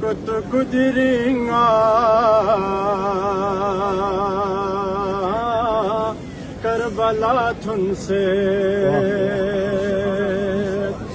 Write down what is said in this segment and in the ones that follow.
kut kudiringa Karbala thun se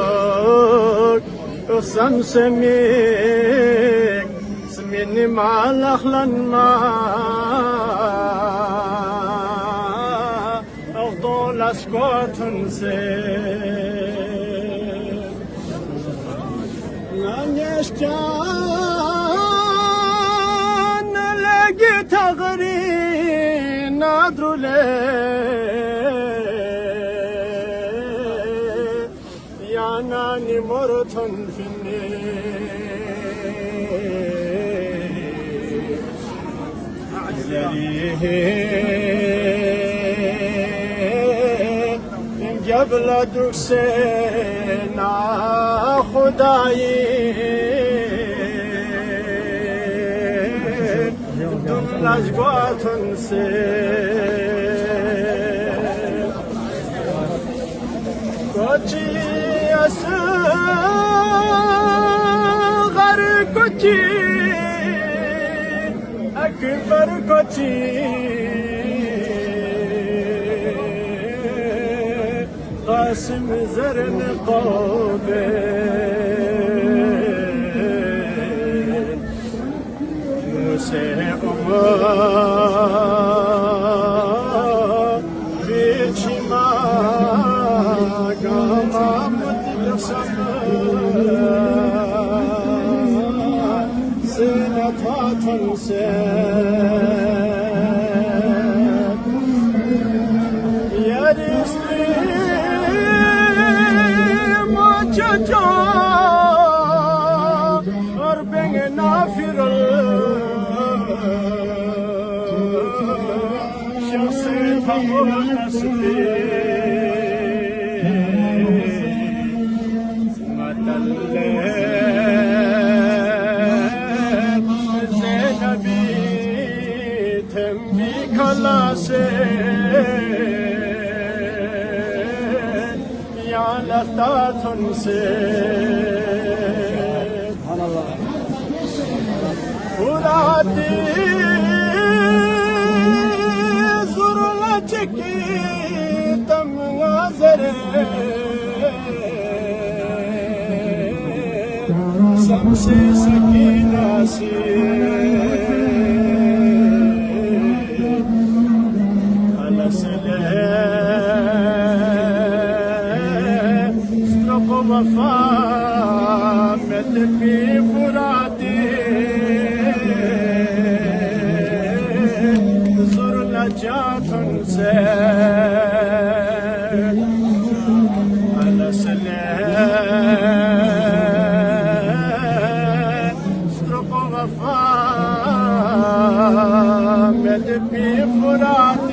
تبرك وسمسميك سميني مع الأخلان ما أفضل أسكت نسيك من يشتان لقي تغري نادر ليه يعناني مرة في النيل قبل دكسينا خداي دم لجوات نسيت كوتشي أصغر كوتشي أكبر كوتشي قاسم زرن قوبين موسى في شما قامت السماء سنتها تنسى يا رزقي أربع نافر شخصيتها مرسلي مدلل زينبي تنبي كلاسي لا تنسى سبحان الله فراتي زرلتك تم غزري سمسي سكينة على سلام وفامت في فراتي زرنا جاتن سير على سلام وفامت في فراتي